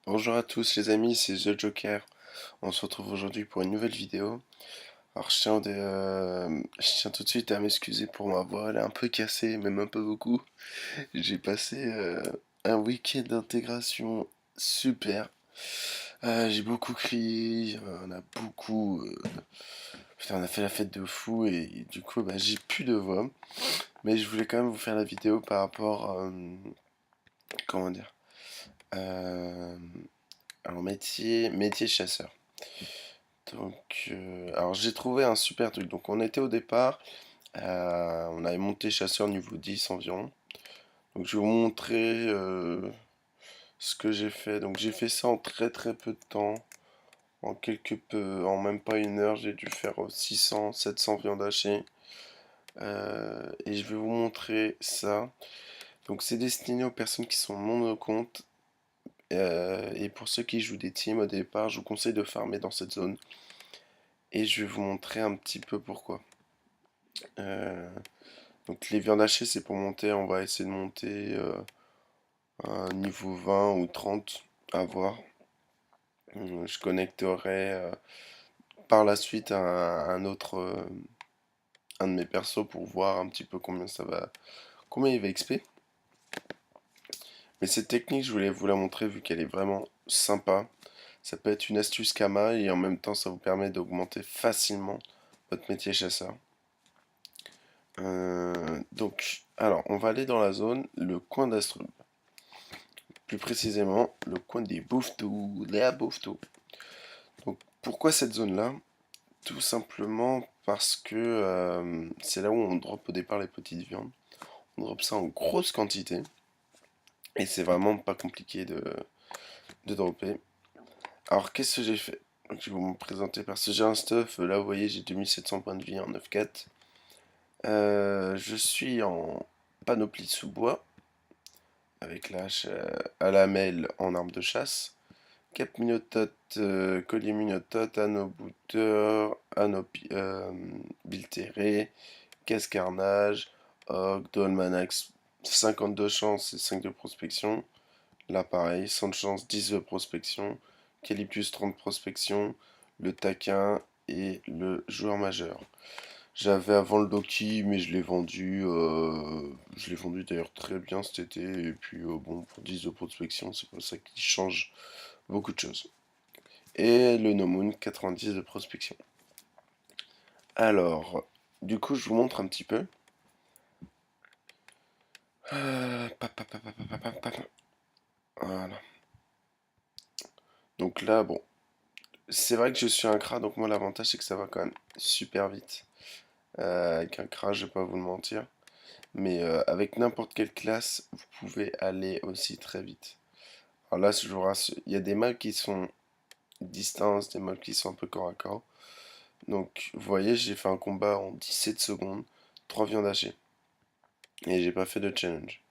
Bonjour à tous les amis, c'est The Joker. On se retrouve aujourd'hui pour une nouvelle vidéo. Alors je tiens tout de suite à m'excuser pour ma voix, elle est un peu cassée, même un peu beaucoup. J'ai passé un week-end d'intégration super. J'ai beaucoup crié, on a beaucoup... putain, on a fait la fête de fou et du coup bah, j'ai plus de voix. Mais je voulais quand même vous faire la vidéo par rapport... comment dire alors métier chasseur. Donc, alors j'ai trouvé un super truc. Donc on était au départ, on avait monté chasseur niveau 10 environ. Donc je vais vous montrer ce que j'ai fait. Donc j'ai fait ça en très très peu de temps. En même pas une heure, j'ai dû faire 600, 700 viandes hachées. Et je vais vous montrer ça. Donc c'est destiné aux personnes qui sont monocomptes. Et pour ceux qui jouent des teams au départ, je vous conseille de farmer dans cette zone. Et je vais vous montrer un petit peu pourquoi. Euh, donc les viandes hachées, c'est pour monter, on va essayer de monter à un niveau 20 ou 30, à voir. Je connecterai par la suite un de mes persos pour voir un petit peu combien il va XP. Mais cette technique, je voulais vous la montrer vu qu'elle est vraiment sympa. Ça peut être une astuce Kama et en même temps ça vous permet d'augmenter facilement votre métier chasseur. Donc, alors, on va aller dans la zone, le coin d'Astrub. Plus précisément, le coin des Bouffetous, les Bouffetous. Donc, pourquoi cette zone-là? Tout simplement parce que c'est là où on drop au départ les petites viandes. On drop ça en grosse quantité. Et c'est vraiment pas compliqué de dropper. Alors, qu'est-ce que j'ai fait? Donc, je vais vous me présenter parce que j'ai un stuff. Là, vous voyez, j'ai 2700 points de vie en 9-4. Je suis en panoplie de sous-bois, avec la hache à lamelle en arme de chasse, cap minotote, collier minotote, anneau bouteur, anneau bilterré, casse carnage, orc, dolmanax, 52 chances et 5 de prospection. Là pareil, 100 de chance, 10 de prospection, Calipus 30 prospection, le taquin et le joueur majeur. J'avais avant le Loki, mais je l'ai vendu. Je l'ai vendu d'ailleurs très bien cet été. Et puis bon, pour 10 de prospection, c'est pas ça qui change beaucoup de choses. Et le No Moon, 90 de prospection. Alors, du coup, je vous montre un petit peu. Voilà. Donc là, bon, c'est vrai que je suis un crat, donc moi l'avantage c'est que ça va quand même super vite. Avec un crat, je vais pas vous le mentir. Mais avec n'importe quelle classe, vous pouvez aller aussi très vite. Alors là, je vous rassure, il y a des maps qui sont distance, des maps qui sont un peu corps à corps. Donc, vous voyez, j'ai fait un combat en 17 secondes, 3 viandes hachées. Et j'ai pas fait de challenge.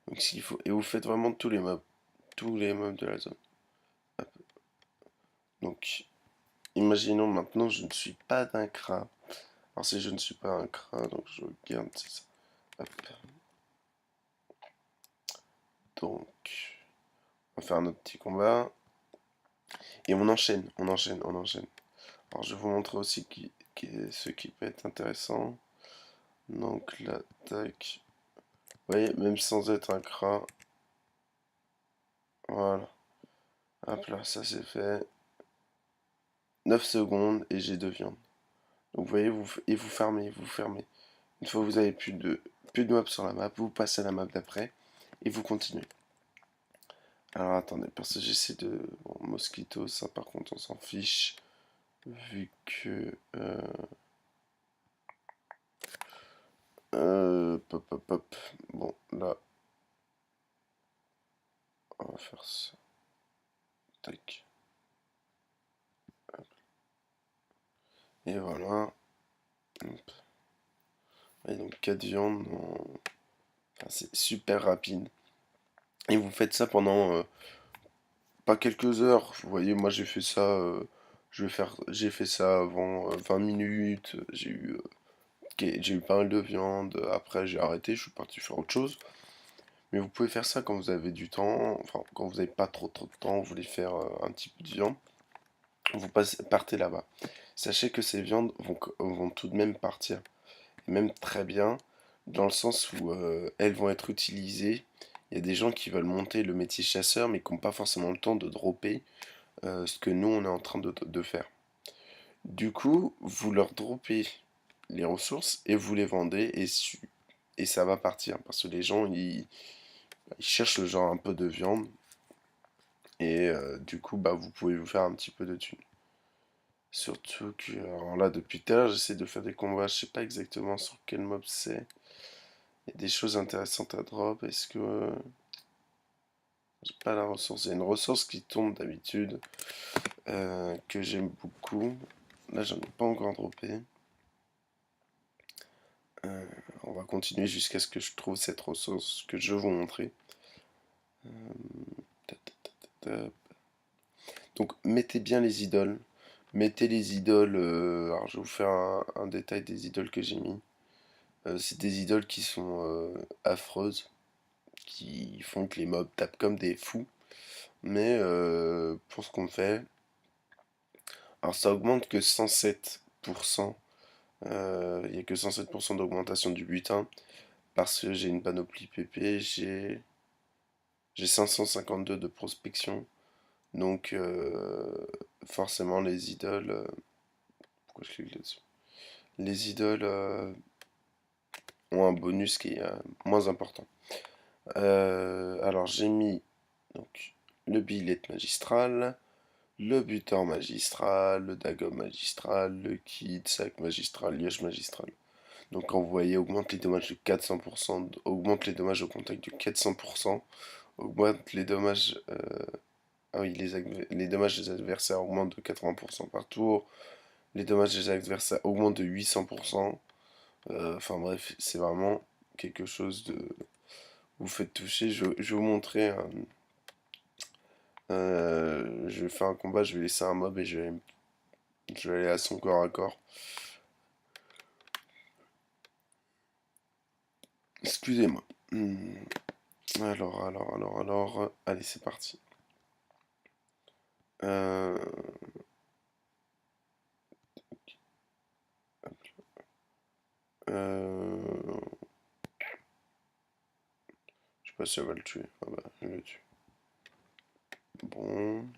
Donc, s'il faut. Et vous faites vraiment tous les mobs de la zone. Hop. Donc, imaginons maintenant, je ne suis pas d'un crat. Alors, si je ne suis pas un crat, donc je regarde, c'est ça. Hop. Donc, on va faire un autre petit combat. Et on enchaîne, on enchaîne, on enchaîne. Alors, je vais vous montrer aussi ce qui peut être intéressant. Donc là, tac. Vous voyez, même sans être un crat. Voilà. Hop là, ça c'est fait. 9 secondes et j'ai 2 viandes. Donc vous voyez, vous fermez, vous fermez. Une fois que vous avez plus de mobs sur la map, vous passez à la map d'après et vous continuez. Alors attendez, parce que j'essaie de... Bon, Mosquito, ça par contre on s'en fiche. Vu que... Pop, pop, pop. Bon, là, on va faire ça. Tac. Et voilà. Hop. Et donc 4 viandes. Enfin, c'est super rapide. Et vous faites ça pendant pas quelques heures. Vous voyez, moi j'ai fait ça. J'ai fait ça avant 20 minutes, j'ai eu pas mal de viande, après j'ai arrêté, je suis parti faire autre chose. Mais vous pouvez faire ça quand vous avez du temps, enfin quand vous n'avez pas trop de temps, vous voulez faire un petit peu de viande, partez là-bas. Sachez que ces viandes vont tout de même partir, et même très bien, dans le sens où elles vont être utilisées. Il y a des gens qui veulent monter le métier chasseur, mais qui n'ont pas forcément le temps de dropper ce que nous on est en train de faire. Du coup, vous leur droppez les ressources et vous les vendez et ça va partir parce que les gens ils cherchent le genre un peu de viande et du coup bah vous pouvez vous faire un petit peu de thunes. Surtout que alors là depuis tout à l'heure j'essaie de faire des combats, je sais pas exactement sur quel mob c'est. Il y a des choses intéressantes à drop, est-ce que j'ai pas la ressource, il y a une ressource qui tombe d'habitude que j'aime beaucoup. Là j'en ai pas encore droppé. Euh, on va continuer jusqu'à ce que je trouve cette ressource que je vais vous montrer. Donc mettez bien les idoles. Mettez les idoles. Alors je vais vous faire un détail des idoles que j'ai mis. C'est des idoles qui sont affreuses, qui font que les mobs tapent comme des fous. Mais pour ce qu'on fait, alors ça augmente que 107%. Il n'y a que 107% d'augmentation du butin. Parce que j'ai une panoplie PP, j'ai 552 de prospection. Donc forcément les idoles. Pourquoi je clique là-dessus? Les idoles ont un bonus qui est moins important. Alors j'ai mis donc le billet magistral, le butor magistral, le dagom magistral, le kit, sac magistral, liège magistral. Donc quand vous voyez augmente les dommages de 400%, augmente les dommages au contact de 400%, augmente les dommages ah oui, les dommages des adversaires augmentent de 80% par tour. Les dommages des adversaires augmentent de 800%. Enfin bref, c'est vraiment quelque chose de... Vous faites toucher. Je vais vous montrer. Je vais faire un combat, je vais laisser un mob et je vais aller à son corps à corps. Excusez-moi. Alors. Allez, c'est parti. Euh, euh, je sais pas si elle va le tuer. Ah bah, je le tue. Bon.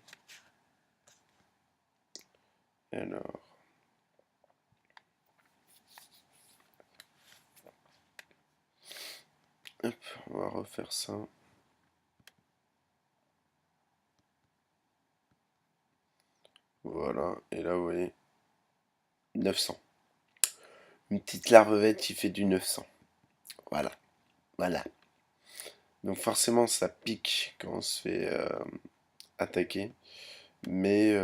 Et alors. Hop, on va refaire ça. Voilà. Et là, vous voyez, 900. Une petite larvette qui fait du 900. Voilà. Voilà. Donc forcément, ça pique quand on se fait attaquer. Mais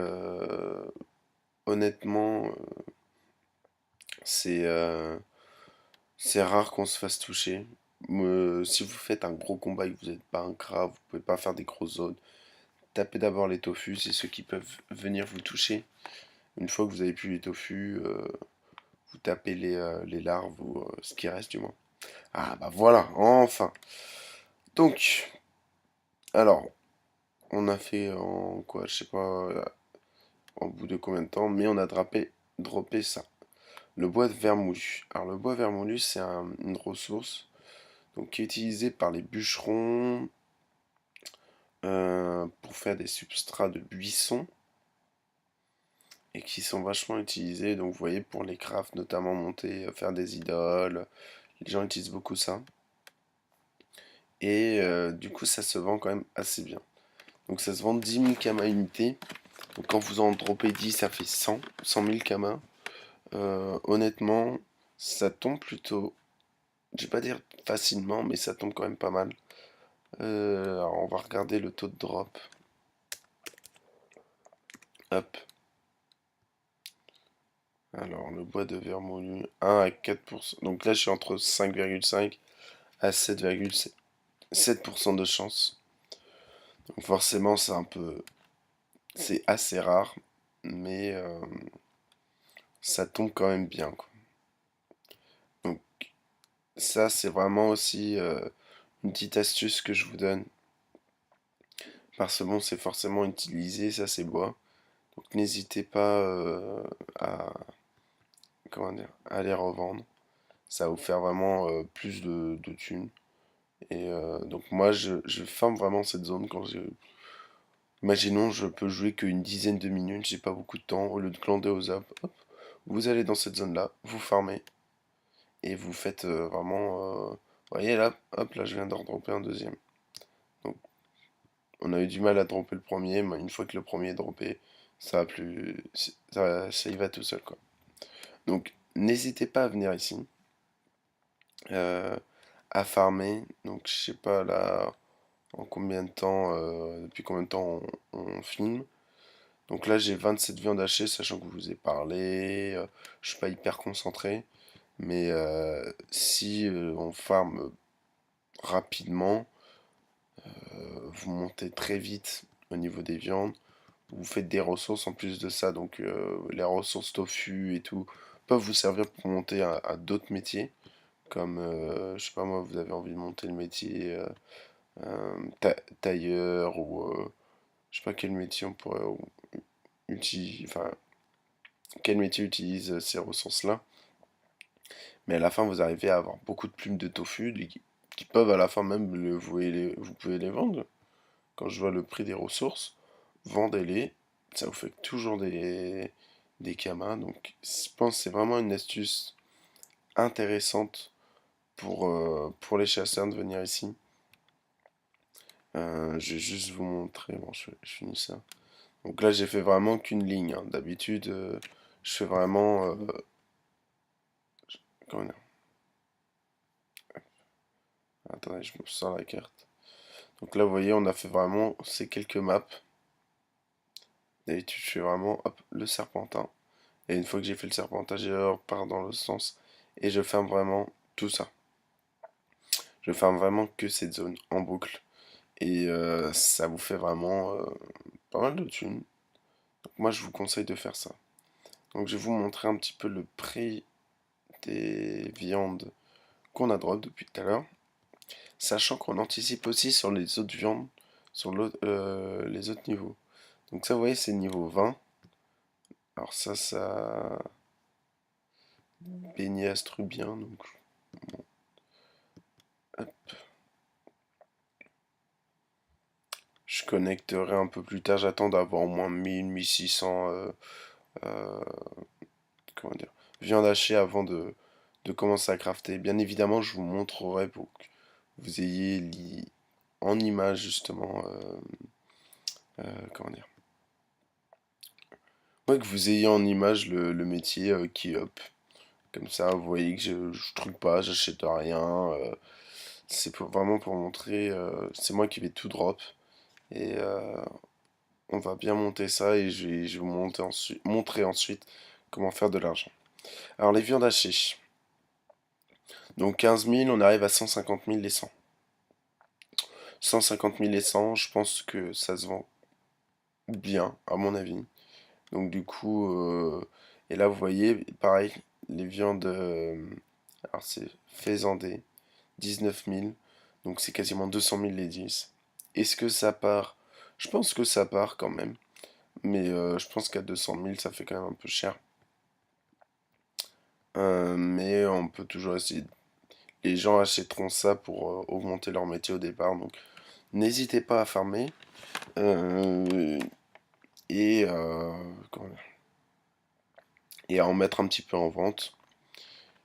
honnêtement, c'est c'est rare qu'on se fasse toucher. Si vous faites un gros combat et que vous n'êtes pas un crabe, vous pouvez pas faire des grosses zones. Tapez d'abord les tofu, c'est ceux qui peuvent venir vous toucher. Une fois que vous avez pu les tofu, vous tapez les larves ou ce qui reste du moins. Ah bah voilà, enfin. Donc, alors, on a fait en quoi, je sais pas, en bout de combien de temps, mais on a droppé ça. Le bois de vermoulu. Alors le bois vermoulu, c'est une ressource donc, qui est utilisée par les bûcherons pour faire des substrats de buisson et qui sont vachement utilisés. Donc vous voyez pour les crafts, notamment monter, faire des idoles, les gens utilisent beaucoup ça. Et du coup ça se vend quand même assez bien. Donc ça se vend 10 000 kamas unité. Donc quand vous en droppez 10, ça fait 100 000 kamas. Honnêtement, ça tombe plutôt, je vais pas dire facilement, mais ça tombe quand même pas mal. Alors on va regarder le taux de drop. Hop. Alors le bois de vermoulu, 1 à 4%. Donc là je suis entre 5,5 à 7,7% de chance. Donc forcément c'est assez rare. mais ça tombe quand même bien, quoi. Donc ça, c'est vraiment aussi une petite astuce que je vous donne, parce que bon, c'est forcément utilisé, ça c'est bois. Donc n'hésitez pas à, comment dire, à les revendre. Ça va vous faire vraiment plus de thunes. Et donc moi, je ferme vraiment cette zone quand j'ai... Imaginons, je peux jouer qu'une dizaine de minutes, j'ai pas beaucoup de temps. Au lieu de glander aux zap, hop, vous allez dans cette zone-là, vous farmez, et vous faites vraiment... vous voyez là, hop, là je viens de redropper un deuxième. Donc on a eu du mal à dropper le premier, mais une fois que le premier est droppé, ça va plus... ça y va tout seul, quoi. Donc n'hésitez pas à venir ici, euh, à farmer. Donc je sais pas là en combien de temps, depuis combien de temps on filme. Donc là j'ai 27 viandes hachées, sachant que je vous ai parlé, je suis pas hyper concentré. Mais si on farm rapidement, vous montez très vite au niveau des viandes, vous faites des ressources en plus de ça, donc les ressources tofu et tout peuvent vous servir pour monter à d'autres métiers, comme, je sais pas moi, vous avez envie de monter le métier tailleur, ou je sais pas quel métier on pourrait utiliser, enfin, quel métier utilise ces ressources-là. Mais à la fin, vous arrivez à avoir beaucoup de plumes de tofu qui peuvent à la fin même, vous pouvez les vendre. Quand je vois le prix des ressources, vendez-les. Ça vous fait toujours des kamas. Donc je pense que c'est vraiment une astuce intéressante pour les chasseurs de venir ici. Je vais juste vous montrer. Bon, je finis ça. Donc là, j'ai fait vraiment qu'une ligne, hein. D'habitude, je fais vraiment... comment dire? Attendez, je me sors la carte. Donc là, vous voyez, on a fait vraiment ces quelques maps. D'habitude, je fais vraiment hop, le serpentin. Et une fois que j'ai fait le serpentin, je repars dans l'autre sens. Et je ferme vraiment tout ça. Je ferme vraiment que cette zone en boucle. Et ça vous fait vraiment pas mal de thunes. Donc moi, je vous conseille de faire ça. Donc je vais vous montrer un petit peu le prix des viandes qu'on a drop depuis tout à l'heure. Sachant qu'on anticipe aussi sur les autres viandes, sur les autres niveaux. Donc ça, vous voyez, c'est niveau 20. Alors ça beignet astrubien. Donc, hop, je connecterai un peu plus tard. J'attends d'avoir au moins 1000, 1600 euh, comment dire, viande hachée avant de commencer à crafter. Bien évidemment, je vous montrerai pour que vous ayez en image justement, comment dire, ouais, que vous ayez en image le métier qui est up. Comme ça, vous voyez que je truc pas, j'achète rien. C'est vraiment pour montrer, c'est moi qui vais tout drop. Et on va bien monter ça et je vais vous montrer ensuite comment faire de l'argent. Alors les viandes hachées. Donc 15 000, on arrive à 150 000 les 100. 150 000 les 100, je pense que ça se vend bien, à mon avis. Donc du coup, et là vous voyez, pareil, les viandes, alors c'est faisandé, 19 000, donc c'est quasiment 200 000 les 10. Est-ce que ça part? Je pense que ça part quand même, mais je pense qu'à 200 000 ça fait quand même un peu cher. Mais on peut toujours essayer. Les gens achèteront ça pour augmenter leur métier au départ, donc n'hésitez pas à farmer. Euh, et, comment dire, et à en mettre un petit peu en vente.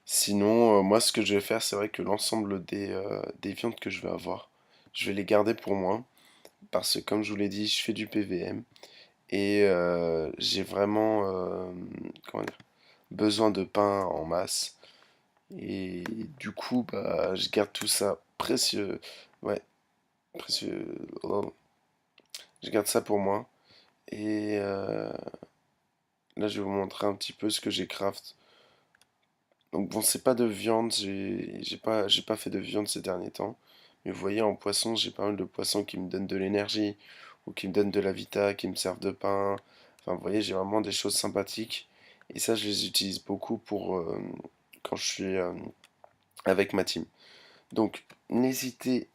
Sinon, moi, ce que je vais faire, c'est vrai que l'ensemble des viandes que je vais avoir, je vais les garder pour moi. Parce que, comme je vous l'ai dit, je fais du PVM. Et j'ai vraiment comment dire, besoin de pain en masse. Et du coup, bah, je garde tout ça précieux. Ouais, précieux. Oh. Je garde ça pour moi. Et là, je vais vous montrer un petit peu ce que j'ai craft. Donc bon, c'est pas de viande, j'ai pas fait de viande ces derniers temps. Mais vous voyez, en poisson, j'ai pas mal de poissons qui me donnent de l'énergie, ou qui me donnent de la vita, qui me servent de pain. Enfin, vous voyez, j'ai vraiment des choses sympathiques. Et ça, je les utilise beaucoup pour quand je suis avec ma team. Donc, n'hésitez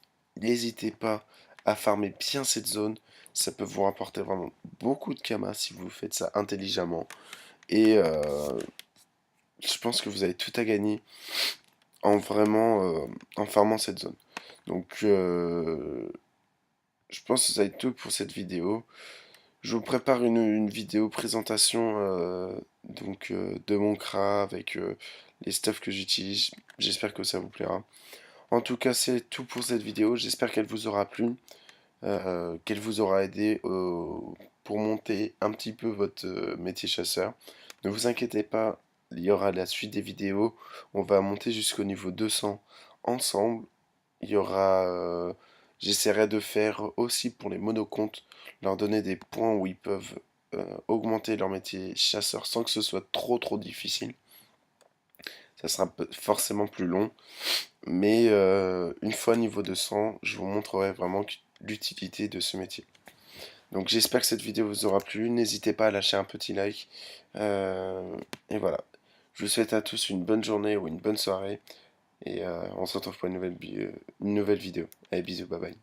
pas à farmer bien cette zone. Ça peut vous rapporter vraiment beaucoup de kamas si vous faites ça intelligemment. Et je pense que vous avez tout à gagner en vraiment en farmant cette zone. Donc, je pense que ça va être tout pour cette vidéo. Je vous prépare une vidéo présentation de mon CRA avec les stuffs que j'utilise. J'espère que ça vous plaira. En tout cas, c'est tout pour cette vidéo. J'espère qu'elle vous aura plu, qu'elle vous aura aidé pour monter un petit peu votre métier chasseur. Ne vous inquiétez pas, il y aura la suite des vidéos. On va monter jusqu'au niveau 200 ensemble. Il y aura, j'essaierai de faire aussi pour les monocomptes, leur donner des points où ils peuvent augmenter leur métier chasseur sans que ce soit trop difficile. Ça sera forcément plus long, mais une fois niveau 200, je vous montrerai vraiment l'utilité de ce métier. Donc j'espère que cette vidéo vous aura plu. N'hésitez pas à lâcher un petit like. Et voilà. Je vous souhaite à tous une bonne journée ou une bonne soirée. Et on se retrouve pour une nouvelle vidéo. Allez, bisous, bye bye.